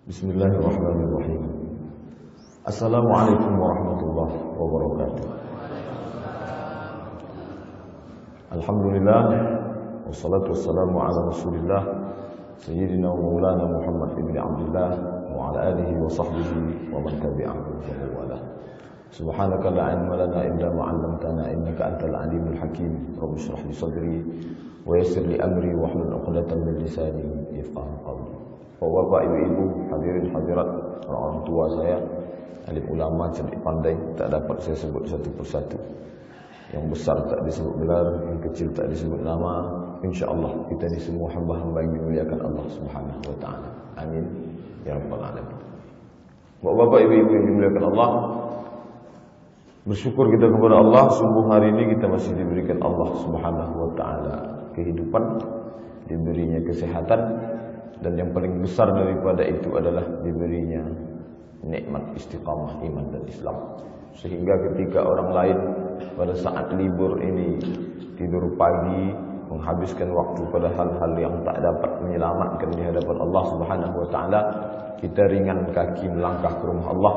Bismillahirrahmanirrahim. Assalamualaikum warahmatullahi wabarakatuh. Alhamdulillah, wassalatu wassalamu ala rasulillah Sayyidina wa maulana Muhammad ibn Abdullah wa ala alihi wa sahbihi wa man tabi'ahu wa wala. Subhanaka la ilma lana illa ma 'allamtana innaka antal alimul hakim. Rabbi shrah li sadri wa yassir li amri wa hlul 'uqdatam min lisani yafqahu qawli. Bapak, ibu-ibu, hadirin hadirat, orang tua saya, alim ulama, cerdik pandai, tak dapat saya sebut satu persatu. Yang besar tak disebut gelar, yang kecil tak disebut nama. InsyaAllah kita ini semua hamba-hamba yang dimuliakan Allah Subhanahu wa ta'ala. Amin ya rabbal alamin. Bapak, ibu-ibu yang dimuliakan Allah, bersyukur kita kepada Allah. Subuh hari ini kita masih diberikan Allah Subhanahu wa ta'ala kehidupan, diberinya kesehatan, dan yang paling besar daripada itu adalah diberinya nikmat istiqamah iman dan Islam. Sehingga ketika orang lain pada saat libur ini tidur pagi, menghabiskan waktu pada hal-hal yang tak dapat menyelamatkan di hadapan Allah Subhanahu wa ta'ala, kita ringan kaki melangkah ke rumah Allah,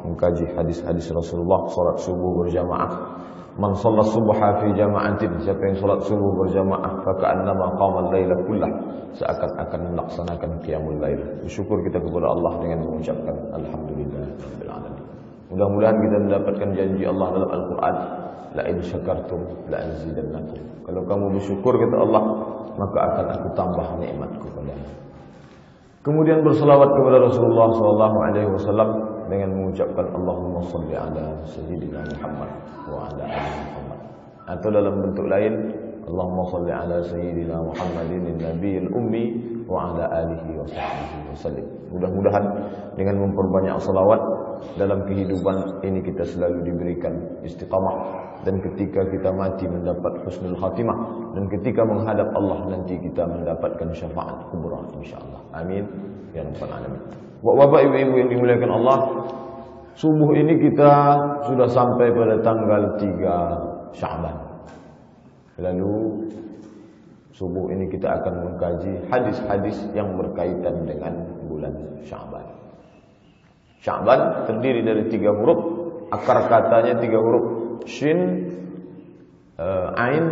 mengkaji hadis-hadis Rasulullah, salat subuh berjamaah. Man shalla subha fi jama'atin, siapa yang salat subuh berjamaah, faka'annama qama al-laila kullah, seakan-akan melaksanakan qiyamul lail. Bersyukur kita kepada Allah dengan mengucapkan alhamdulillahirabbil alamin. Mudah-mudahan kita mendapatkan janji Allah dalam Al-Qur'an, la in syakartum la azidannakum. Kalau kamu bersyukur kata Allah, maka akan aku tambah nikmatku padamu. Kemudian berselawat kepada Rasulullah sallallahu alaihi wasallam dengan mengucapkan Allahumma shalli ala sayyidina Muhammad wa ala ali Muhammad. Atau dalam bentuk lain, Allahumma shalli ala sayyidina Muhammadin nabiyil ummi wa ala alihi wa sahbihi wasallim. Mudah-mudahan dengan memperbanyak salawat dalam kehidupan ini kita selalu diberikan istiqamah, dan ketika kita mati mendapat husnul khatimah, dan ketika menghadap Allah nanti kita mendapatkan syafaat kubra insyaallah. Amin ya rabbal alamin. Bapak, ibu-ibu yang dimuliakan Allah, subuh ini kita sudah sampai pada tanggal 3 Sya'ban. Lalu subuh ini kita akan mengkaji hadis-hadis yang berkaitan dengan bulan Sya'ban. Sya'ban terdiri dari 3 huruf, akar katanya 3 huruf, shin, ain,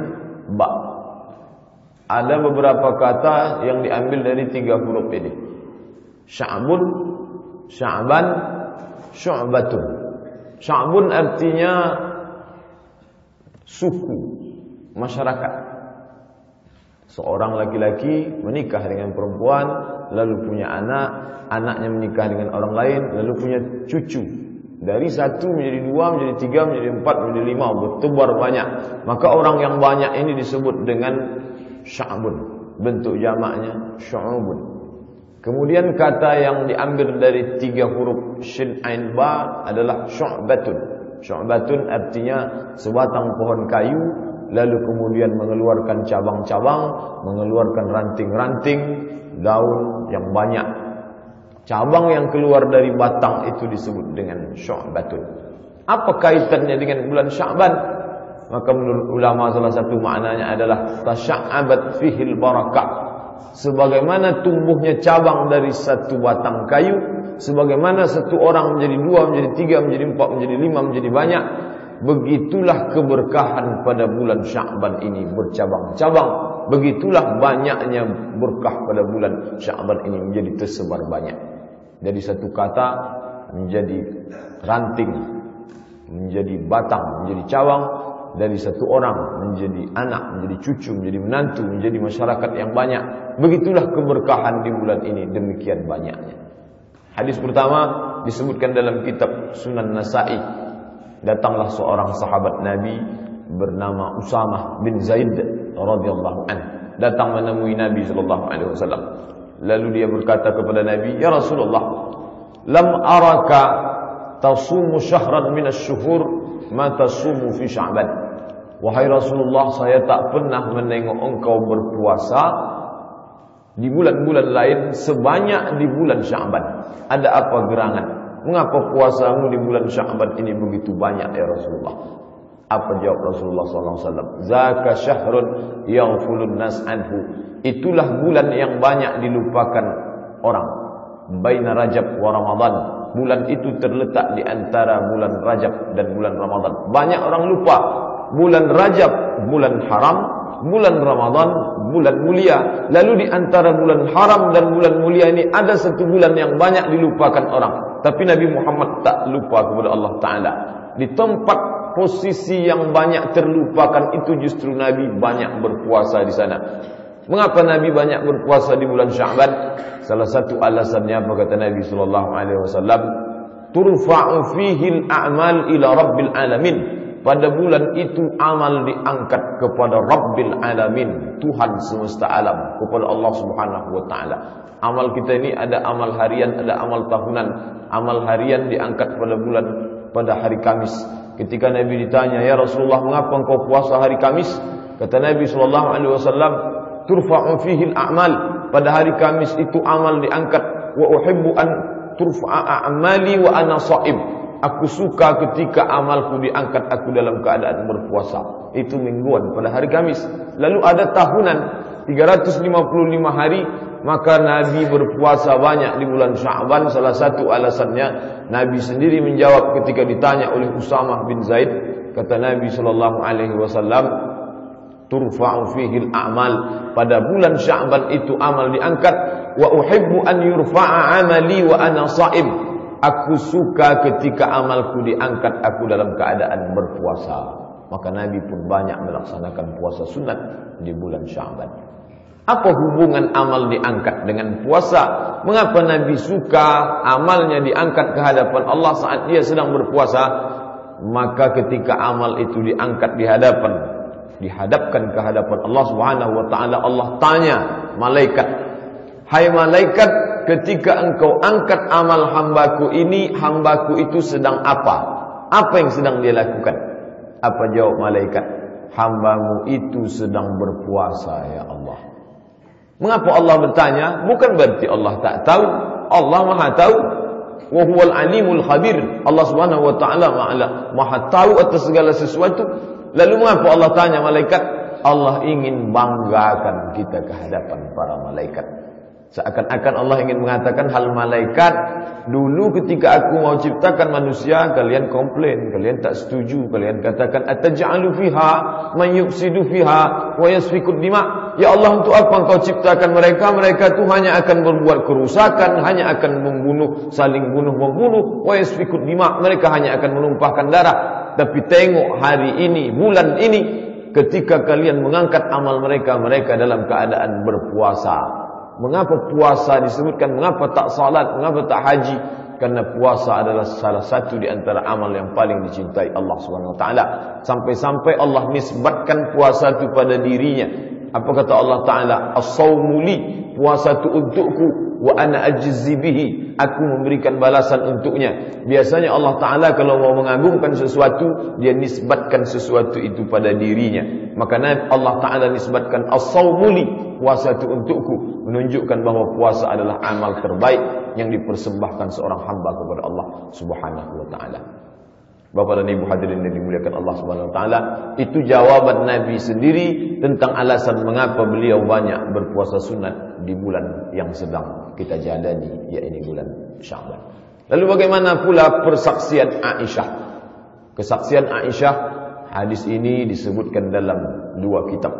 ba. Ada beberapa kata yang diambil dari 3 huruf ini. Sya'bun, Sya'ban, Syu'batun. Sya'bun artinya suku, masyarakat. Seorang laki-laki menikah dengan perempuan, lalu punya anak, anaknya menikah dengan orang lain, lalu punya cucu. Dari 1 menjadi 2, menjadi 3, menjadi 4, menjadi 5, bertebar banyak. Maka orang yang banyak ini disebut dengan Sya'bun. Bentuk jamaknya Syu'ubun. Kemudian kata yang diambil dari 3 huruf shin ain ba adalah Syu'batun. Syu'batun artinya sebatang pohon kayu, lalu kemudian mengeluarkan cabang-cabang, mengeluarkan ranting-ranting, daun yang banyak. Cabang yang keluar dari batang itu disebut dengan Syu'batun. Apa kaitannya dengan bulan Sya'ban? Maka menurut ulama salah satu maknanya adalah tasya'abat fihil barakah. Sebagaimana tumbuhnya cabang dari satu batang kayu, sebagaimana satu orang menjadi 2, menjadi 3, menjadi 4, menjadi 5, menjadi banyak, begitulah keberkahan pada bulan Sya'ban ini bercabang-cabang. Begitulah banyaknya berkah pada bulan Sya'ban ini menjadi tersebar banyak. Dari satu kata menjadi ranting, menjadi batang, menjadi cabang. Dari satu orang menjadi anak, menjadi cucu, menjadi menantu, menjadi masyarakat yang banyak. Begitulah keberkahan di bulan ini, demikian banyaknya. Hadis pertama disebutkan dalam kitab Sunan Nasa'i. Datanglah seorang sahabat Nabi bernama Usamah bin Zaid radhiyallahu anhu, datang menemui Nabi sallallahu alaihi wasallam. Lalu dia berkata kepada Nabi, "Ya Rasulullah, lam araka tasumu syahran minasy-syuhur ma tasumu fi Sya'ban." Wahai Rasulullah, saya tak pernah menengok engkau berpuasa di bulan-bulan lain sebanyak di bulan Sya'ban. Ada apa gerangan? Mengapa puasamu di bulan Sya'ban ini begitu banyak ya Rasulullah? Apa jawab Rasulullah SAW? Zaka syahrun yaghfulun nas anhu. Itulah bulan yang banyak dilupakan orang. baina Rajab wa Ramadan. Bulan itu terletak di antara bulan Rajab dan bulan Ramadan. Banyak orang lupa bulan Rajab bulan haram, bulan Ramadan bulan mulia. Lalu di antara bulan haram dan bulan mulia ini ada satu bulan yang banyak dilupakan orang. Tapi Nabi Muhammad tak lupa kepada Allah Ta'ala. Di tempat posisi yang banyak terlupakan itu justru Nabi banyak berpuasa di sana. Mengapa Nabi banyak berpuasa di bulan Sya'ban? Salah satu alasannya apa kata Nabi sallallahu alaihi wasallam? Turfa'u fihi al-a'mal ila rabbil alamin. Pada bulan itu amal diangkat kepada Rabbil Alamin, Tuhan semesta alam, kepada Allah Subhanahu wa taala. Amal kita ini ada amal harian, ada amal tahunan. Amal harian diangkat pada hari Kamis. Ketika Nabi ditanya, "Ya Rasulullah, mengapa engkau puasa hari Kamis?" Kata Nabi sallallahu alaihi wasallam, "Turfa'u fihi al-a'mal." Pada hari Kamis itu amal diangkat. Wa uhibbu an turfa'a a'mali wa ana sha'im. Aku suka ketika amalku diangkat aku dalam keadaan berpuasa. Itu mingguan pada hari Kamis. Lalu ada tahunan 355 hari, maka Nabi berpuasa banyak di bulan Sya'ban. Salah satu alasannya Nabi sendiri menjawab ketika ditanya oleh Usamah bin Zaid. Kata Nabi sallallahu alaihi wasallam, turfa'u fihi al-a'mal. Pada bulan Sya'ban itu amal diangkat. Wa uhibbu an yurfa'a 'amali wa ana sha'im. Aku suka ketika amalku diangkat aku dalam keadaan berpuasa. Maka Nabi pun banyak melaksanakan puasa sunat di bulan Sya'ban. Apa hubungan amal diangkat dengan puasa? Mengapa Nabi suka amalnya diangkat ke hadapan Allah saat dia sedang berpuasa? Maka ketika amal itu diangkat dihadapkan ke hadapan Allah Subhanahu wa taala, Allah tanya malaikat, "Hai malaikat, ketika engkau angkat amal hambaku ini, hambaku itu sedang apa? Apa yang sedang dia lakukan?" Apa jawab malaikat? "Hambamu itu sedang berpuasa, ya Allah." Mengapa Allah bertanya? Bukan berarti Allah tak tahu. Allah Maha tahu. Wa huwal alimul khabir. Allah Subhanahu wa taala Maha tahu atas segala sesuatu. Lalu mengapa Allah tanya malaikat? Allah ingin banggakan kita ke hadapan para malaikat. Seakan-akan Allah ingin mengatakan, hal malaikat, dulu ketika aku mau ciptakan manusia, kalian komplain, kalian tak setuju, kalian katakan, ataj'alu fiha man yufsidu fiha wa yasfiku dima. Ya Allah, untuk apa engkau ciptakan mereka? Mereka itu hanya akan berbuat kerusakan, hanya akan membunuh, saling bunuh-membunuh, wa yasfiku dima. Mereka hanya akan menumpahkan darah. Tapi tengok hari ini, bulan ini, ketika kalian mengangkat amal mereka, mereka dalam keadaan berpuasa. Mengapa puasa disebutkan? Mengapa tak salat? Mengapa tak haji? Karena puasa adalah salah satu di antara amal yang paling dicintai Allah Subhanahu wa taala. Sampai-sampai Allah nisbatkan puasa itu pada dirinya. Apa kata Allah Taala? As-shaumu li, puasa itu untukku, wa ana ajzi bihi, aku memberikan balasan untuknya. Biasanya Allah Taala kalau mau mengagungkan sesuatu, dia nisbatkan sesuatu itu pada dirinya. Maka Allah Taala nisbatkan as-shaumu li, puasa itu untukku, menunjukkan bahwa puasa adalah amal terbaik yang dipersembahkan seorang hamba kepada Allah Subhanahu wa taala. Bapak dan Ibu hadirin yang dimuliakan Allah Subhanahu wa taala, itu jawaban Nabi sendiri tentang alasan mengapa beliau banyak berpuasa sunat di bulan yang sedang kita jalani, yaitu bulan Sya'ban. Lalu bagaimana pula persaksian Aisyah? Kesaksian Aisyah, hadis ini disebutkan dalam dua kitab,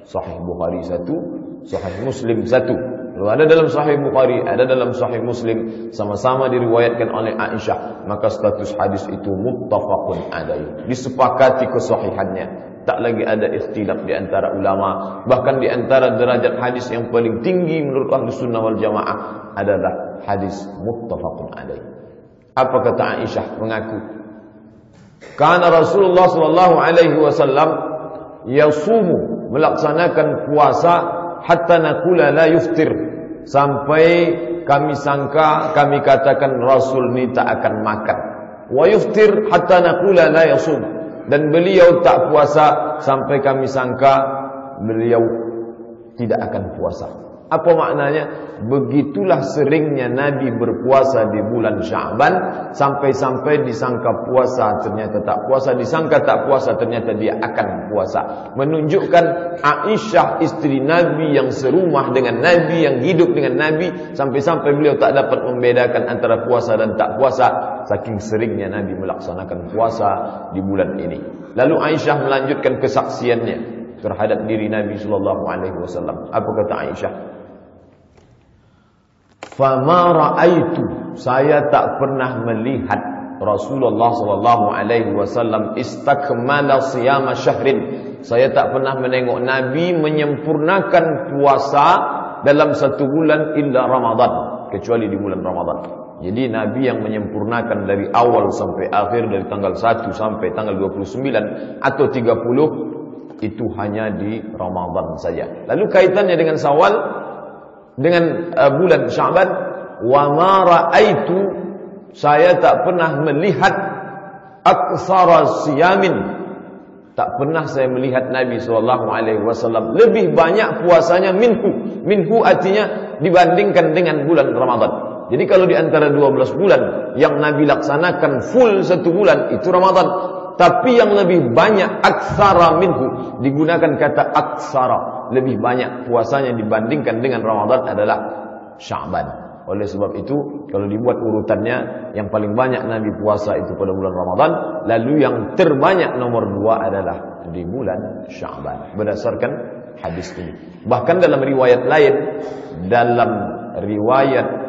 Sahih Bukhari satu, Sahih Muslim satu. Lalu ada dalam Sahih Bukhari, ada dalam Sahih Muslim, sama-sama diriwayatkan oleh Aisyah. Maka status hadis itu muttafaqun alaih, disepakati kesahihannya. Tak lagi ada ikhtilaf di antara ulama. Bahkan di antara derajat hadis yang paling tinggi menurut Ahlus Sunnah wal Jamaah adalah hadis muttafaqun alaih. Apa kata Aisyah mengaku? Kana Rasulullah sallallahu alaihi wasallam yasumu, melaksanakan puasa, hatta naqula la yuftir, sampai kami sangka, kami katakan Rasul ni tak akan makan. Wa yuftir hatta naqula la yasum, dan beliau tak puasa sampai kami sangka beliau tidak akan puasa. Apa maknanya? Begitulah seringnya Nabi berpuasa di bulan Sya'ban, sampai-sampai disangka puasa ternyata tak puasa, disangka tak puasa ternyata dia akan puasa. Menunjukkan Aisyah istri Nabi yang serumah dengan Nabi, yang hidup dengan Nabi, sampai-sampai beliau tak dapat membedakan antara puasa dan tak puasa, saking seringnya Nabi melaksanakan puasa di bulan ini. Lalu Aisyah melanjutkan kesaksiannya terhadap diri Nabi sallallahu alaihi wasallam. Apa kata Aisyah? Fama ra'aitu, saya tak pernah melihat Rasulullah sallallahu alaihi wasallam istakmala siyama syahrin. Saya tak pernah menengok Nabi menyempurnakan puasa dalam satu bulan illa Ramadan, kecuali di bulan Ramadan. Jadi Nabi yang menyempurnakan dari awal sampai akhir, dari tanggal 1 sampai tanggal 29 atau 30, itu hanya di Ramadan saja. Lalu kaitannya dengan Syawal, dengan bulan Sya'ban, wa ma ra'aitu, saya tak pernah melihat aktsara siyamin, tak pernah saya melihat Nabi sallallahu alaihi wasallam lebih banyak puasanya minhu artinya dibandingkan dengan bulan Ramadan. Jadi kalau di antara 12 bulan yang Nabi laksanakan full satu bulan itu Ramadan, tapi yang lebih banyak aktsara minhu, digunakan kata aktsara, lebih banyak puasanya dibandingkan dengan Ramadan adalah Sya'ban. Oleh sebab itu, kalau dibuat urutannya, yang paling banyak Nabi puasa itu pada bulan Ramadan, lalu yang terbanyak nomor 2 adalah di bulan Sya'ban, berdasarkan hadis ini. Bahkan dalam riwayat lain, dalam riwayat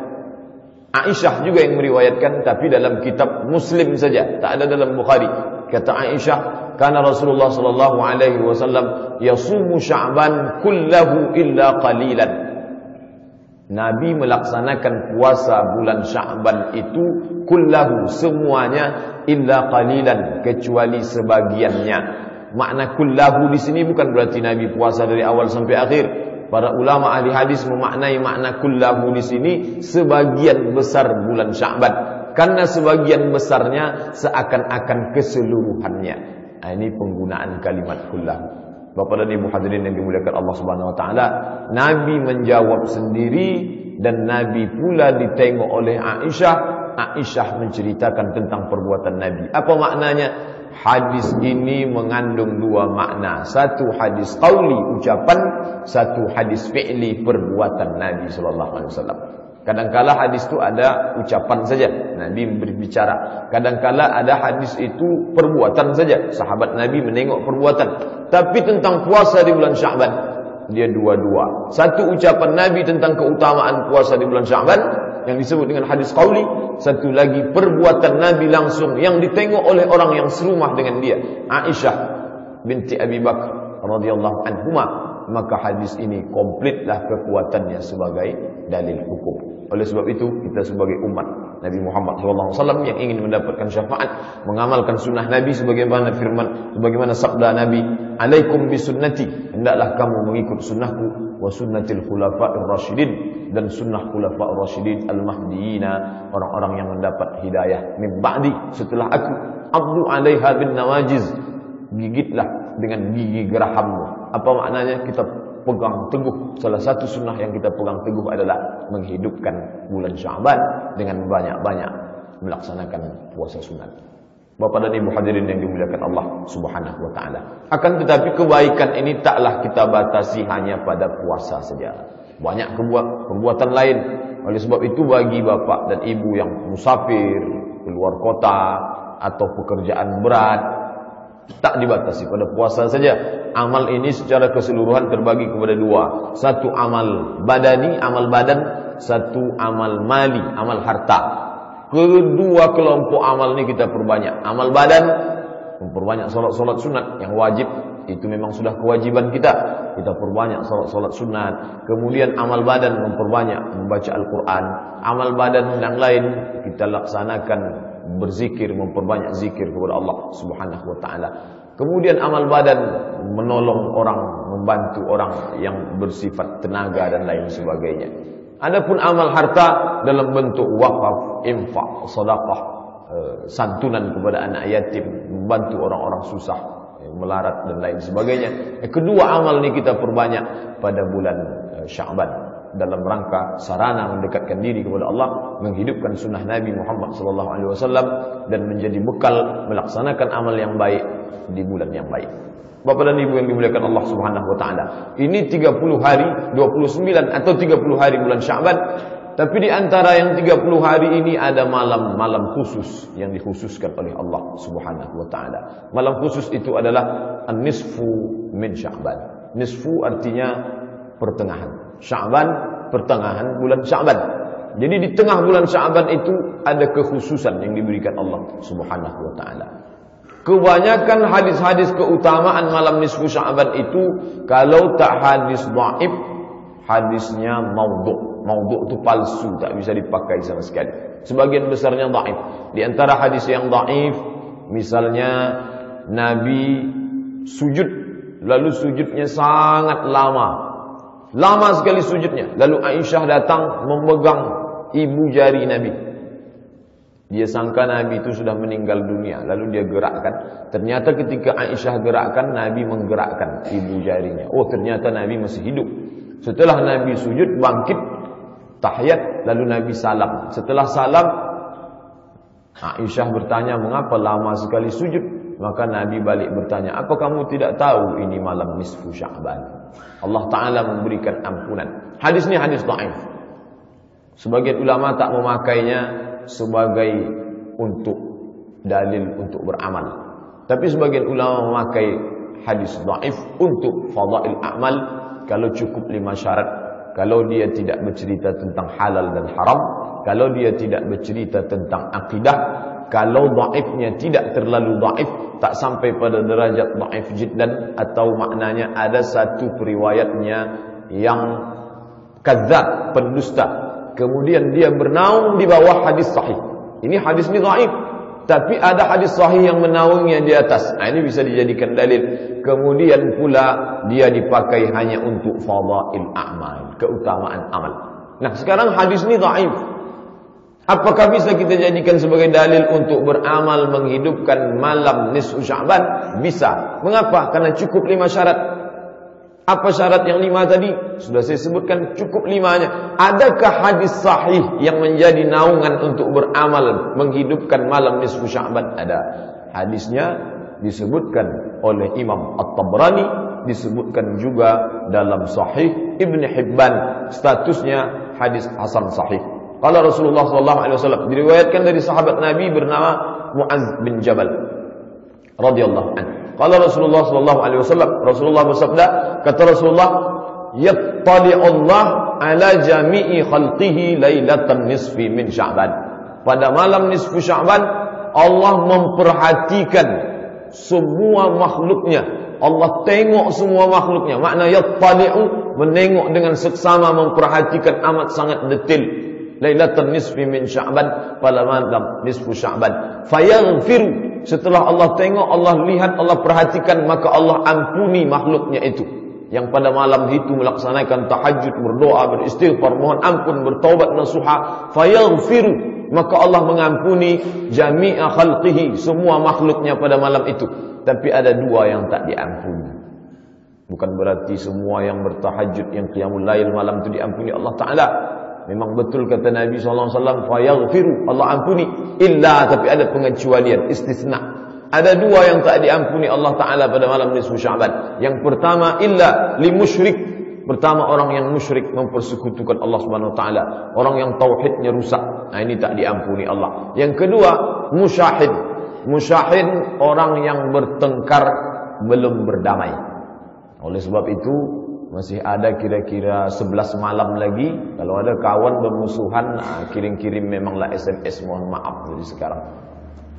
Aisyah juga yang meriwayatkan, tapi dalam kitab Muslim saja, tak ada dalam Bukhari. Kata Aisyah, karena Rasulullah sallallahu alaihi wasallam yasumu Sya'ban kullahu illa qalilan. Nabi melaksanakan puasa bulan Sya'ban itu kullahu, semuanya, illa qalilan, kecuali sebagiannya. Makna kullahu di sini bukan berarti Nabi puasa dari awal sampai akhir. Para ulama ahli hadis memaknai makna kullahu di sini sebagian besar bulan Sya'ban, karena sebagian besarnya seakan-akan keseluruhannya. Ini penggunaan kalimat kullahu. Bapak dan Ibu hadirin yang dimuliakan Allah Subhanahu wa taala, Nabi menjawab sendiri dan Nabi pula ditengok oleh Aisyah. Aisyah menceritakan tentang perbuatan Nabi. Apa maknanya? Hadis ini mengandung 2 makna. Satu hadis qauli, ucapan, satu hadis fi'li, perbuatan Nabi sallallahu alaihi wasallam. Kadangkala hadis itu ada ucapan saja, Nabi berbicara. Kadangkala ada hadis itu perbuatan saja, sahabat Nabi menengok perbuatan. Tapi tentang puasa di bulan Sya'ban, dia dua-dua. Satu ucapan Nabi tentang keutamaan puasa di bulan Sya'ban yang disebut dengan hadis qauli, satu lagi perbuatan Nabi langsung yang ditengok oleh orang yang serumah dengan dia, Aisyah binti Abi Bakar radhiyallahu anhuma. Maka hadis ini komplitlah kekuatannya sebagai dalil hukum. Oleh sebab itu, kita sebagai umat Nabi Muhammad SAW yang ingin mendapatkan syafaat, mengamalkan sunnah Nabi sebagaimana firman, sebagaimana sabda Nabi, alaikum bisunnati, hendaklah kamu mengikut sunnahku, wa sunnatil khulafa'ir rasyidin, dan sunnah khulafa'ir rasyidin al-mahdiyina, orang-orang yang mendapat hidayah min ba'di, setelah aku. Abdu 'alaiha bin nawajiz, gigitlah dengan gigi gerahammu. Apa maknanya? Kita pegang teguh. Salah satu sunnah yang kita pegang teguh adalah menghidupkan bulan Sya'ban dengan banyak-banyak melaksanakan puasa sunat. Bapak dan Ibu hadirin yang dimuliakan Allah Subhanahu wa taala. Akan tetapi kebaikan ini taklah kita batasi hanya pada puasa saja. Banyak perbuatan lain. Oleh sebab itu, bagi bapak dan ibu yang musafir, keluar kota atau pekerjaan berat, tak dibatasi pada puasa saja. Amal ini secara keseluruhan terbagi kepada 2. Satu amal badani, amal badan. Satu amal mali, amal harta. Kedua kelompok amal ini kita perbanyak. Amal badan, memperbanyak solat-solat sunat yang wajib. Itu memang sudah kewajiban kita. Kita perbanyak solat-solat sunat. Kemudian amal badan, memperbanyak membaca Al-Quran. Amal badan yang lain kita laksanakan berzikir, memperbanyak zikir kepada Allah Subhanahu wa taala. Kemudian amal badan, menolong orang, membantu orang yang bersifat tenaga dan lain sebagainya. Adapun amal harta dalam bentuk wakaf, infak, sedekah, santunan kepada anak yatim, membantu orang-orang susah, melarat dan lain sebagainya. Kedua amal ini kita perbanyak pada bulan Sya'ban. dalam rangka sarana mendekatkan diri kepada Allah, menghidupkan sunnah Nabi Muhammad SAW, dan menjadi bekal melaksanakan amal yang baik di bulan yang baik. Bapak dan Ibu yang dimuliakan Allah Subhanahu wa taala. Ini 30 hari, 29 atau 30 hari bulan Sya'ban. Tapi di antara yang 30 hari ini ada malam-malam khusus yang dikhususkan oleh Allah Subhanahu wa taala. Malam khusus itu adalah an-nisfu min Sya'ban. Nisfu artinya pertengahan. Sya'ban pertengahan bulan Sya'ban. Jadi di tengah bulan Sya'ban itu ada kekhususan yang diberikan Allah Subhanahu wa taala. Kebanyakan hadis-hadis keutamaan malam nisfu Sya'ban itu kalau tak hadis dhaif, hadisnya maudhu'. Maudhu' itu palsu, tak bisa dipakai sama sekali. Sebagian besarnya dhaif. Di antara hadis yang dhaif, misalnya Nabi sujud, lalu sujudnya sangat lama. Lama sekali sujudnya. Lalu Aisyah datang memegang ibu jari Nabi. Dia sangka Nabi itu sudah meninggal dunia. Lalu dia gerakkan. Ternyata ketika Aisyah gerakkan, Nabi menggerakkan ibu jarinya. Oh, ternyata Nabi masih hidup. Setelah Nabi sujud, bangkit, tahiyat, lalu Nabi salam. Setelah salam, Aisyah bertanya, mengapa lama sekali sujud? Maka Nabi balik bertanya, apa kamu tidak tahu ini malam nisfu Sya'ban? Allah Ta'ala memberikan ampunan. Hadis ini hadis dhaif. Sebagian ulama tak memakainya sebagai untuk dalil untuk beramal. Tapi sebagian ulama memakai hadis dhaif untuk fadail amal. Kalau cukup 5 syarat, kalau dia tidak bercerita tentang halal dan haram, kalau dia tidak bercerita tentang akidah, kalau dhaifnya tidak terlalu dhaif, tak sampai pada derajat dhaif jiddan, atau maknanya ada satu periwayatnya yang kadzab, pendusta, kemudian dia bernaung di bawah hadis sahih. Ini hadis ini dhaif, tapi ada hadis sahih yang menaungnya di atas. Ini bisa dijadikan dalil. Kemudian pula dia dipakai hanya untuk fadail a'mal, keutamaan amal. Nah, sekarang hadis ini dhaif. Apakah bisa kita jadikan sebagai dalil untuk beramal menghidupkan malam nisfu Sya'ban? Bisa. Mengapa? Karena cukup 5 syarat. Apa syarat yang 5 tadi? Sudah saya sebutkan, cukup 5-nya. Adakah hadis sahih yang menjadi naungan untuk beramal menghidupkan malam nisfu Sya'ban? Ada. Hadisnya disebutkan oleh Imam At-Tabrani, disebutkan juga dalam Sahih Ibn Hibban, statusnya hadis hasan sahih. Kalau Rasulullah SAW diriwayatkan dari sahabat Nabi bernama Mu'adz bin Jabal radhiyallahu anhu. Kalau Rasulullah SAW, Rasulullah bersabda, kata Rasulullah, yattali'u Allah ala jami'i khalqihi lailatan nisfi min Sya'ban. Pada malam nisfu Sya'ban Allah memperhatikan semua makhluknya. Allah tengok semua makhluknya. Makna yattali'u, menengok dengan seksama, memperhatikan amat sangat detail. Lailatan nisfi min Sya'ban, pada malam nisfu Sya'ban. Fayaghfiru, setelah Allah tengok, Allah lihat, Allah perhatikan, maka Allah ampuni makhluknya itu yang pada malam itu melaksanakan tahajud, berdoa, beristighfar, mohon ampun, bertaubat nasuha. Fayaghfiru, maka Allah mengampuni jami'a khalqihi, semua makhluknya pada malam itu. Tapi ada 2 yang tak diampuni. Bukan berarti semua yang bertahajud, yang qiyamul lail malam itu diampuni Allah Ta'ala. Memang betul kata Nabi SAW, fayaghfiru, Allah ampuni. Illa, tapi ada pengecualian, istisna. Ada 2 yang tak diampuni Allah Ta'ala pada malam nisfu Sya'ban. Yang pertama, illa li musyrik. Pertama, orang yang musyrik, mempersekutukan Allah Subhanahu wa taala, orang yang tauhidnya rusak. Nah, ini tak diampuni Allah. Yang kedua, musyahid. Musyahid, orang yang bertengkar belum berdamai. Oleh sebab itu masih ada kira-kira 11 malam lagi. Kalau ada kawan bermusuhan, kirim-kirim memanglah SMS, mohon maaf dari sekarang,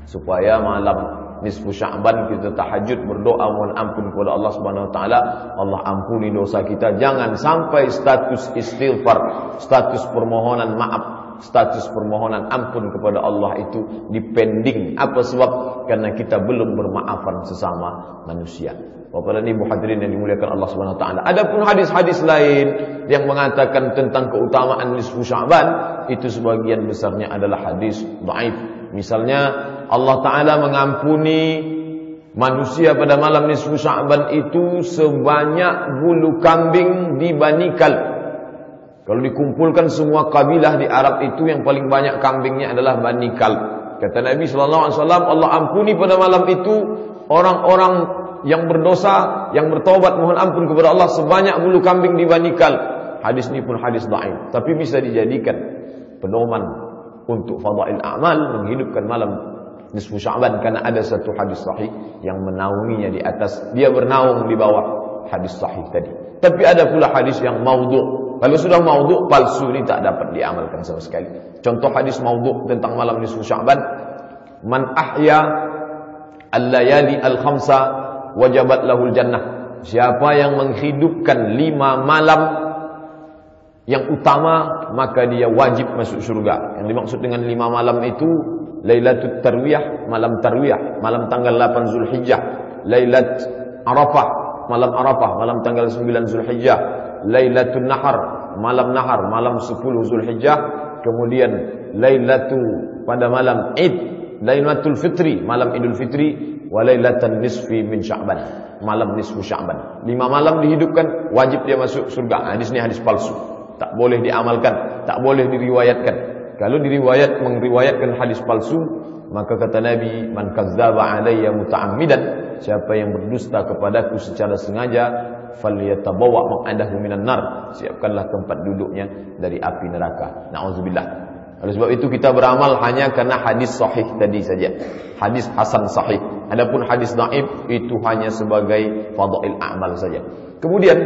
supaya malam nisfu Sya'ban kita tahajud, berdoa, mohon ampun kepada Allah Subhanahu wa taala. Allah ampuni dosa kita. Jangan sampai status istighfar, status permohonan maaf, status permohonan ampun kepada Allah itu dipending. Apa sebab? Karena kita belum bermaafan sesama manusia. Bapak dan Ibu hadirin yang dimuliakan Allah Subhanahu wa taala. Adapun hadis-hadis lain yang mengatakan tentang keutamaan nisfu Sya'ban, itu sebagian besarnya adalah hadis dhaif. Misalnya Allah Ta'ala mengampuni manusia pada malam nisfu Sya'ban itu sebanyak bulu kambing di Bani Kalb. Kalau dikumpulkan semua kabilah di Arab itu, yang paling banyak kambingnya adalah Bani Kalb. Kata Nabi SAW, Allah ampuni pada malam itu orang-orang yang berdosa, yang bertaubat mohon ampun kepada Allah sebanyak bulu kambing di Bani Kalb. Hadis ini pun hadis dhaif, tapi bisa dijadikan pedoman untuk fadail a'mal, menghidupkan malam nisfu Sya'ban, karena ada satu hadis sahih yang menaunginya di atas, dia bernaung di bawah hadis sahih tadi. Tapi ada pula hadis yang maudhu'. Kalau sudah maudhu', palsu, ini tak dapat diamalkan sama sekali. Contoh hadis maudhu' tentang malam nisfu Sya'ban, man ahya al-layali al-khamsa wajabat lahul jannah. Siapa yang menghidupkan 5 malam yang utama, maka dia wajib masuk surga. Yang dimaksud dengan 5 malam itu Lailatul Tarwiyah, malam Tarwiyah, malam tanggal 8 Zulhijjah, Lailat Arafah, malam Arafah, malam tanggal 9 Zulhijjah, Lailatul Nahar, malam 10 Zulhijjah, kemudian pada malam Id, Lailatul Fitri, malam Idul Fitri, wa Lailatul Nisfi min Sya'ban, malam nisfu Sya'ban. 5 malam dihidupkan, wajib dia masuk surga. Hadis ini hadis palsu, tak boleh diamalkan, tak boleh diriwayatkan. Kalau meriwayatkan hadis palsu, maka kata Nabi, man kadzdzaba alayya muta'ammidan, siapa yang berdusta kepadaku secara sengaja, falyatabawwa maq'adahu minan nar, siapkanlah tempat duduknya dari api neraka. Nauzubillah. Oleh sebab itu kita beramal hanya karena hadis sahih tadi saja, hadis hasan sahih. Adapun hadis dhaif itu hanya sebagai fadail a'mal saja. Kemudian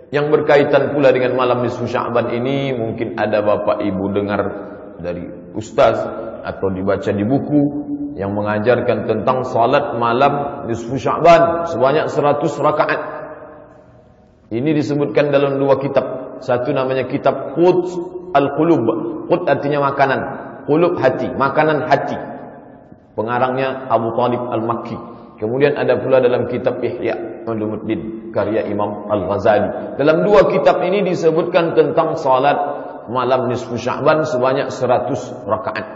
yang berkaitan pula dengan malam nisfu Sya'ban ini, mungkin ada bapak ibu dengar dari ustaz atau dibaca di buku yang mengajarkan tentang salat malam nisfu Sya'ban sebanyak 100 rakaat. Ini disebutkan dalam 2 kitab. Satu namanya kitab Quds Al-Qulub. Qud artinya makanan, qulub hati, makanan hati. Pengarangnya Abu Talib Al-Makki. Kemudian ada pula dalam kitab Ihya Ulumuddin karya Imam Al-Ghazali. Dalam 2 kitab ini disebutkan tentang salat malam nisfu Sya'ban sebanyak 100 rakaat.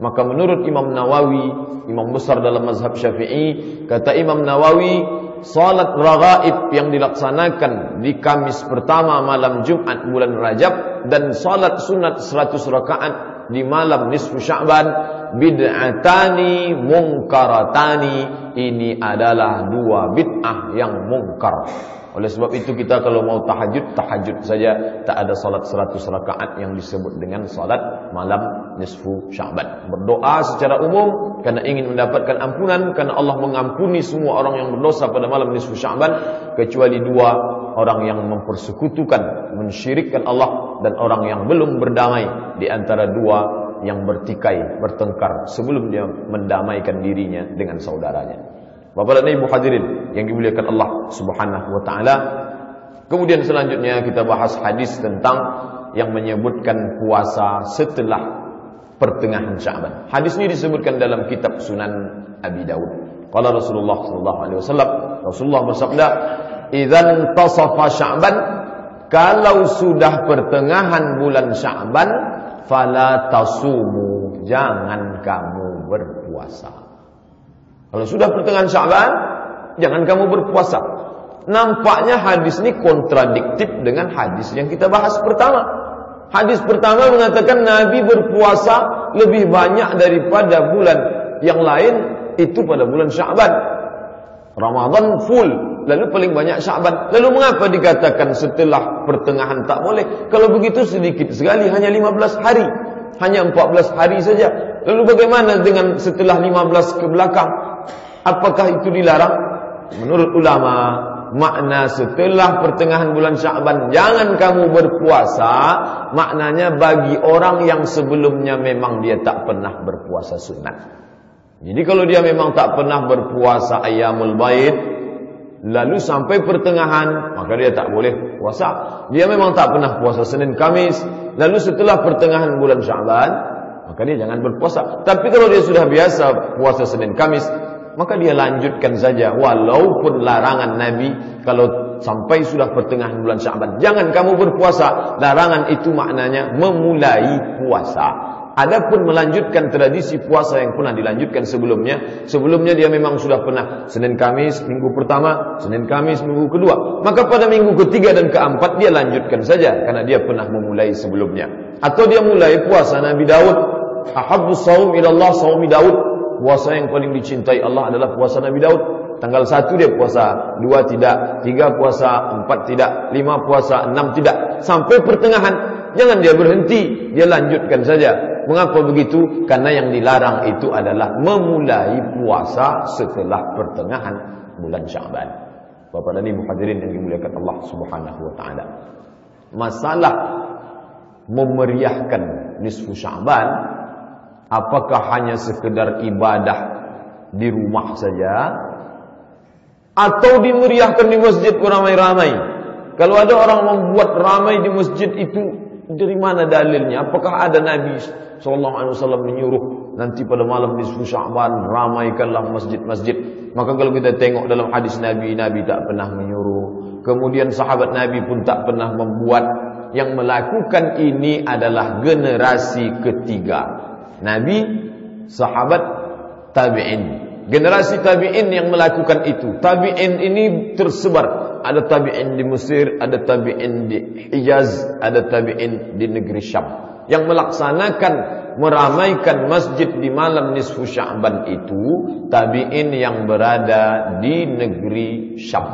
Maka menurut Imam Nawawi, imam besar dalam mazhab Syafi'i, kata Imam Nawawi, salat raghaib yang dilaksanakan di Kamis pertama malam Jumat bulan Rajab dan salat sunat 100 rakaat di malam nisfu Sya'ban, bid'atani munkaratani, ini adalah 2 bid'ah yang mungkar. Oleh sebab itu kita kalau mau tahajud saja, tak ada salat 100 rakaat yang disebut dengan salat malam nisfu Sya'ban. Berdoa secara umum karena ingin mendapatkan ampunan, karena Allah mengampuni semua orang yang berdosa pada malam nisfu Sya'ban, kecuali 2 orang yang mempersekutukan, mensyirikkan Allah, dan orang yang belum berdamai di antara 2 yang bertikai, bertengkar sebelum dia mendamaikan dirinya dengan saudaranya. Bapak dan Ibu hadirin yang dimuliakan Allah Subhanahu wa taala. Kemudian selanjutnya kita bahas hadis tentang yang menyebutkan puasa setelah pertengahan Sya'ban. Hadis ini disebutkan dalam kitab Sunan Abi Dawud. Qala Rasulullah sallallahu alaihi wasallam, Rasulullah bersabda, "Idzan tasafa Sya'ban", kalau sudah pertengahan bulan Sya'ban, fala tasumu, jangan kamu berpuasa. Kalau sudah pertengahan Sya'ban, jangan kamu berpuasa. Nampaknya hadis ini kontradiktif dengan hadis yang kita bahas pertama. Hadis pertama mengatakan Nabi berpuasa lebih banyak daripada bulan yang lain, itu pada bulan Sya'ban. Ramadan full, lalu paling banyak Sya'ban. Lalu mengapa dikatakan setelah pertengahan tak boleh? Kalau begitu sedikit sekali, hanya 15 hari. Hanya 14 hari saja. Lalu bagaimana dengan setelah 15 ke belakang? Apakah itu dilarang? Menurut ulama, makna setelah pertengahan bulan Sya'ban jangan kamu berpuasa, maknanya bagi orang yang sebelumnya memang dia tak pernah berpuasa sunat. Jadi kalau dia memang tak pernah berpuasa Ayyamul Baid, lalu sampai pertengahan, maka dia tak boleh puasa. Dia memang tak pernah puasa Senin Kamis, lalu setelah pertengahan bulan Sya'ban, maka dia jangan berpuasa. Tapi kalau dia sudah biasa puasa Senin Kamis, maka dia lanjutkan saja. Walaupun larangan Nabi kalau sampai sudah pertengahan bulan Sya'ban, jangan kamu berpuasa. Larangan itu maknanya memulai puasa. Adapun melanjutkan tradisi puasa yang pernah dilanjutkan sebelumnya, sebelumnya dia memang sudah pernah Senin Kamis minggu pertama, Senin Kamis minggu kedua, maka pada minggu ketiga dan keempat dia lanjutkan saja karena dia pernah memulai sebelumnya. Atau dia mulai puasa Nabi Daud, ahabbus shaum ila Allah shaumi Daud, puasa yang paling dicintai Allah adalah puasa Nabi Daud. Tanggal 1 dia puasa, 2 tidak, 3 puasa, 4 tidak, 5 puasa, 6 tidak, sampai pertengahan. Jangan dia berhenti, dia lanjutkan saja. Mengapa begitu? Karena yang dilarang itu adalah memulai puasa setelah pertengahan bulan Sya'ban. Bapak dan Ibu hadirin yang dimuliakan Allah Subhanahu wa taala. Masalah memeriahkan nisfu Sya'ban, apakah hanya sekedar ibadah di rumah saja atau dimeriahkan di masjid beramai-ramai? Kalau ada orang membuat ramai di masjid itu, dari mana dalilnya? Apakah ada Nabi SAW menyuruh nanti pada malam nisfu Sya'ban ramaikanlah masjid-masjid? Maka kalau kita tengok dalam hadis Nabi, Nabi tak pernah menyuruh. Kemudian sahabat Nabi pun tak pernah membuat. Yang melakukan ini adalah generasi ketiga Nabi, sahabat, tabi'in. Generasi tabi'in yang melakukan itu. Tabi'in ini tersebar. Ada tabi'in di Mesir, ada tabi'in di Hijaz, ada tabi'in di negeri Syam. Yang melaksanakan, meramaikan masjid di malam nisfu Sya'ban itu tabi'in yang berada di negeri Syam.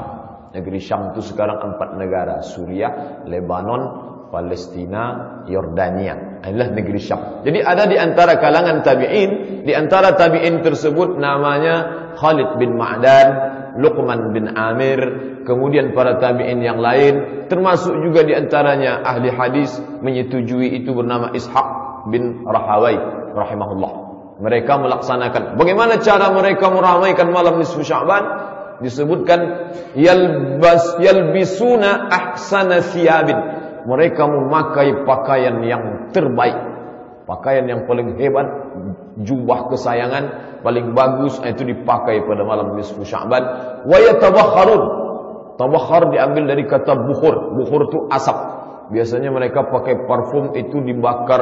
Negeri Syam itu sekarang 4 negara, Suriah, Lebanon, Palestina, Yordania. Adalah negeri Syam. Jadi ada di antara kalangan tabi'in, di antara tabi'in tersebut namanya Khalid bin Ma'dan, Luqman bin Amir, kemudian para tabi'in yang lain, termasuk juga di antaranya ahli hadis menyetujui itu bernama Ishaq bin Rahawai rahimahullah. Mereka melaksanakan. Bagaimana cara mereka meramaikan malam nisfu Sya'ban? Disebutkan yalbisuna ahsana thiyabin. Mereka memakai pakaian yang terbaik, pakaian yang paling hebat, jubah kesayangan paling bagus itu dipakai pada malam nisfu Sya'ban. Wa yatabakharun. Tabakhar diambil dari kata bukhur. Bukhur itu asap. Biasanya mereka pakai parfum itu dibakar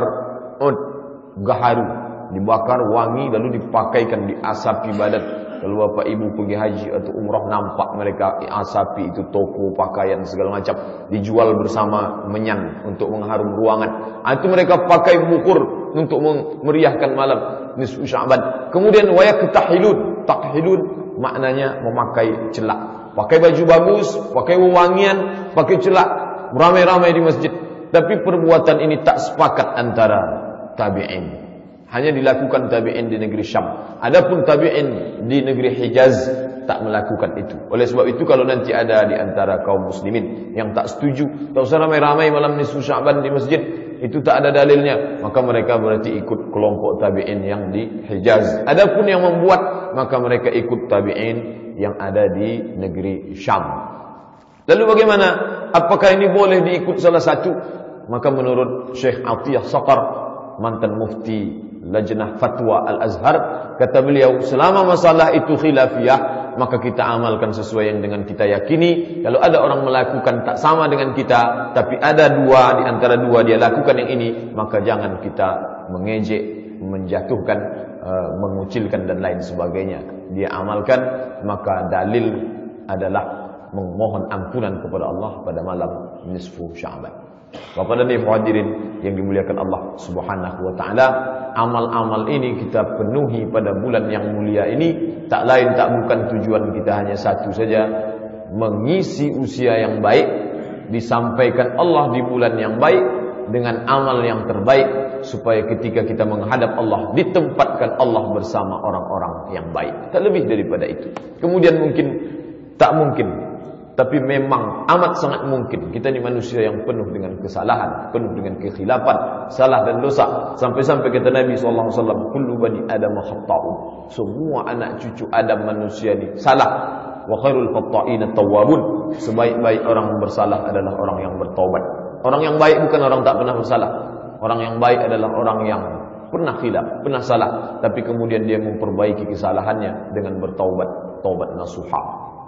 gaharu, dibakar wangi lalu dipakaikan, diasapi badan. Kalau bapak ibu pergi haji atau umrah, nampak mereka asapi itu toko pakaian segala macam, dijual bersama menyan untuk mengharum ruangan. Itu mereka pakai bukur untuk memeriahkan malam nisfu Sya'ban. Kemudian wayaqtahilun. Takhilun maknanya memakai celak. Pakai baju bagus, pakai wewangian, pakai celak, ramai-ramai di masjid. Tapi perbuatan ini tak sepakat antara tabi'in. Hanya dilakukan tabi'in di negeri Syam. Adapun tabi'in di negeri Hijaz tak melakukan itu. Oleh sebab itu kalau nanti ada di antara kaum muslimin yang tak setuju, tak usah ramai-ramai malam nisfu Sya'ban di masjid, itu tak ada dalilnya, maka mereka berarti ikut kelompok tabi'in yang di Hijaz. Adapun yang membuat, maka mereka ikut tabi'in yang ada di negeri Syam. Lalu bagaimana? Apakah ini boleh diikut salah satu? Maka menurut Syekh Atiyah Saqar, mantan mufti Lajnah Fatwa Al-Azhar, kata beliau, selama masalah itu khilafiyah, maka kita amalkan sesuai yang dengan kita yakini. Kalau ada orang melakukan tak sama dengan kita, tapi ada dua, di antara dua dia lakukan yang ini, maka jangan kita mengejek, menjatuhkan, mengucilkan dan lain sebagainya. Dia amalkan, maka dalil adalah memohon ampunan kepada Allah pada malam nisfu Sya'ban. Bapak dan Ibu hadirin yang dimuliakan Allah Subhanahu wa taala, amal-amal ini kita penuhi pada bulan yang mulia ini, tak lain tak bukan tujuan kita hanya satu saja, mengisi usia yang baik, disampaikan Allah di bulan yang baik dengan amal yang terbaik, supaya ketika kita menghadap Allah, ditempatkan Allah bersama orang-orang yang baik. Tak lebih daripada itu. Kemudian mungkin, tak mungkin, tapi memang amat sangat mungkin kita ni manusia yang penuh dengan kesalahan, penuh dengan kekhilafan, salah dan dosa. Sampai-sampai kata Nabi SAW, kullu bani Adam khata'un. Semua anak cucu Adam manusia ni salah. Wa khairul khata'ina tawwabun. Sebaik-baik orang bersalah adalah orang yang bertaubat. Orang yang baik bukan orang tak pernah bersalah. Orang yang baik adalah orang yang pernah khilaf, pernah salah, tapi kemudian dia memperbaiki kesalahannya dengan bertaubat, taubat nasuha.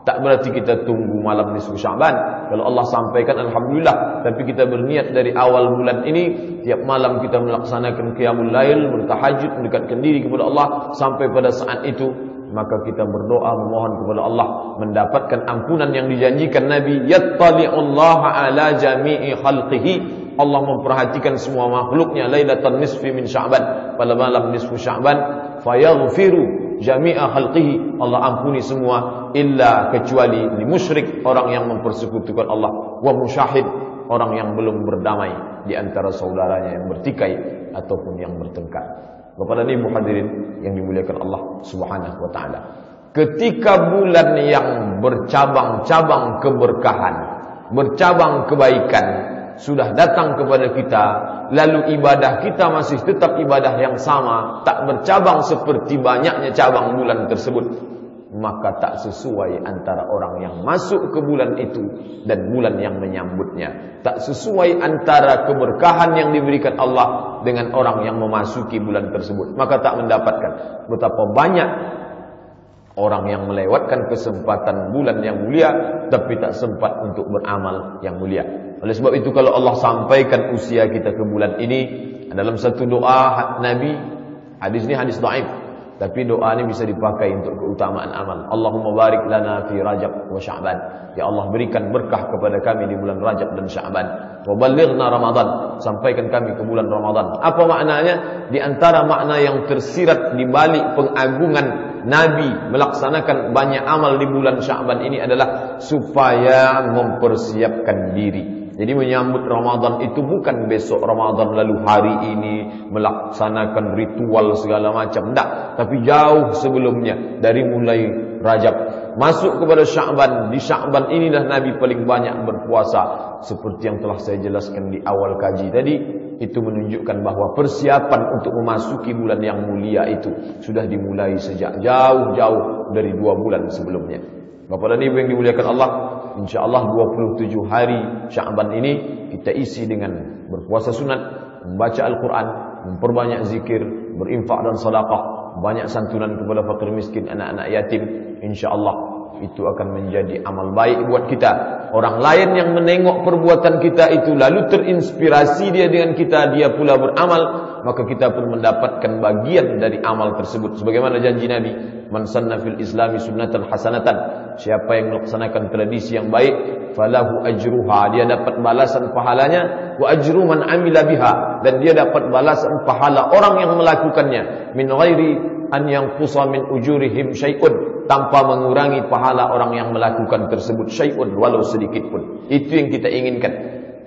Tak berarti kita tunggu malam nisfu Sya'ban. Kalau Allah sampaikan alhamdulillah, tapi kita berniat dari awal bulan ini tiap malam kita melaksanakan qiyamul lail, bertahajud, mendekatkan diri kepada Allah sampai pada saat itu, maka kita berdoa memohon kepada Allah mendapatkan ampunan yang dijanjikan Nabi, yattali'ullaha ala jami'i khalqihi. Allah memperhatikan semua makhluknya lailatan nisfi min Sya'ban, pada malam nisfu Sya'ban, fayaghfiru jami'a khalqihi, Allah ampuni semua illa kecuali li musyrik, orang yang mempersekutukan Allah, wa musyahid, orang yang belum berdamai di antara saudaranya yang bertikai ataupun yang bertengkar. Kepada ibu hadirin yang dimuliakan Allah Subhanahu wa taala, ketika bulan yang bercabang-cabang keberkahan, bercabang kebaikan sudah datang kepada kita, lalu ibadah kita masih tetap ibadah yang sama, tak bercabang seperti banyaknya cabang bulan tersebut, maka tak sesuai antara orang yang masuk ke bulan itu dan bulan yang menyambutnya. Tak sesuai antara keberkahan yang diberikan Allah dengan orang yang memasuki bulan tersebut, maka tak mendapatkan. Betapa banyak orang yang melewatkan kesempatan bulan yang mulia tapi tak sempat untuk beramal yang mulia. Oleh sebab itu, kalau Allah sampaikan usia kita ke bulan ini, dalam satu doa Nabi, hadis ini hadis dhaif, tapi doa ini bisa dipakai untuk keutamaan amal. Allahumma barik lana fi Rajab wa Sya'ban. Ya Allah, berikan berkah kepada kami di bulan Rajab dan Sya'ban. Wa ballighna Ramadan, sampaikan kami ke bulan Ramadan. Apa maknanya? Di antara makna yang tersirat di balik pengagungan Nabi melaksanakan banyak amal di bulan Sya'ban ini adalah supaya mempersiapkan diri. Jadi menyambut Ramadan itu bukan besok Ramadan lalu hari ini melaksanakan ritual segala macam, tidak, tapi jauh sebelumnya, dari mulai Rajab masuk kepada Sya'ban. Di Sya'ban inilah Nabi paling banyak berpuasa, seperti yang telah saya jelaskan di awal kaji tadi. Itu menunjukkan bahwa persiapan untuk memasuki bulan yang mulia itu sudah dimulai sejak jauh-jauh dari 2 bulan sebelumnya. Bapak dan Ibu yang dimuliakan Allah, insyaallah 27 hari Sya'ban ini kita isi dengan berpuasa sunat, membaca Al-Quran, memperbanyak zikir, berinfak dan sedekah, banyak santunan kepada fakir miskin, anak-anak yatim. Insyaallah itu akan menjadi amal baik buat kita. Orang lain yang menengok perbuatan kita itu lalu terinspirasi dia dengan kita, dia pula beramal, maka kita pun mendapatkan bagian dari amal tersebut. Sebagaimana janji Nabi, man sanna fil islami sunnatan hasanatan, siapa yang melaksanakan tradisi yang baik, falahu ajruha, dia dapat balasan pahalanya, wa ajru man amila biha, dan dia dapat balasan pahala orang yang melakukannya, min ghairi an yanqusa min ujurihim syai'un, tanpa mengurangi pahala orang yang melakukan tersebut syai'un, walau sedikit pun. Itu yang kita inginkan,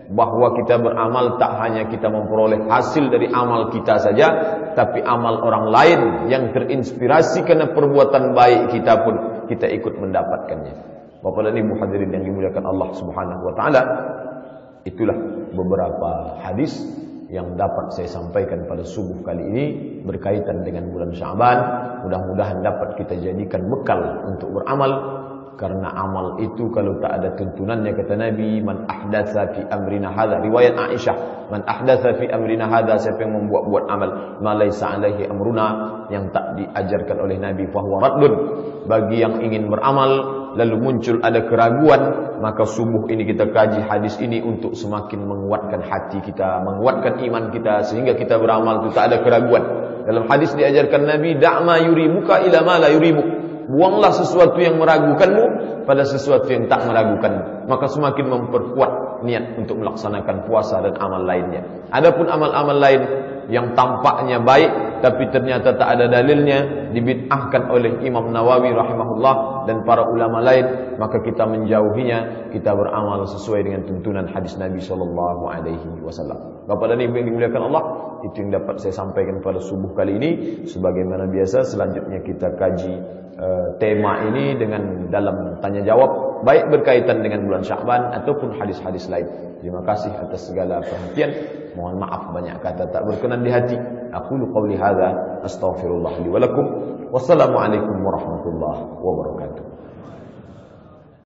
bahwa kita beramal tak hanya kita memperoleh hasil dari amal kita saja, tapi amal orang lain yang terinspirasi karena perbuatan baik kita pun kita ikut mendapatkannya. Bapak dan Ibu hadirin yang dimuliakan Allah Subhanahu wa taala, itulah beberapa hadis yang dapat saya sampaikan pada subuh kali ini berkaitan dengan bulan Sya'ban. Mudah-mudahan dapat kita jadikan bekal untuk beramal, karena amal itu kalau tak ada tuntunannya, kata Nabi, man ahdatsa fi amrina hadza, riwayat Aisyah, man ahdatsa fi amrina hadza, siapa yang membuat-buat amal ma laisa alaihi amruna, yang tak diajarkan oleh Nabi, fahuwa raddun, bagi yang ingin beramal lalu muncul ada keraguan, maka subuh ini kita kaji hadis ini untuk semakin menguatkan hati kita, menguatkan iman kita, sehingga kita beramal itu tak ada keraguan. Dalam hadis diajarkan Nabi, da'ma yuribuka ila ma la yuribuk, buanglah sesuatu yang meragukanmu pada sesuatu yang tak meragukanmu, maka semakin memperkuat niat untuk melaksanakan puasa dan amal lainnya. Adapun amal-amal lain yang tampaknya baik tapi ternyata tak ada dalilnya, dibid'ahkan oleh Imam Nawawi rahimahullah dan para ulama lain, maka kita menjauhinya, kita beramal sesuai dengan tuntunan hadis Nabi SAW. Bapak dan Ibu yang dimuliakan Allah, itu yang dapat saya sampaikan pada subuh kali ini. Sebagaimana biasa, selanjutnya kita kaji tema ini dengan dalam tanya jawab, baik berkaitan dengan bulan Sya'ban ataupun hadis-hadis lain. Terima kasih atas segala perhatian. Mohon maaf banyak kata tak berkenan di hati. Aqulu qawli hadza astaghfirullah li wa lakum. Wassalamualaikum warahmatullahi wabarakatuh.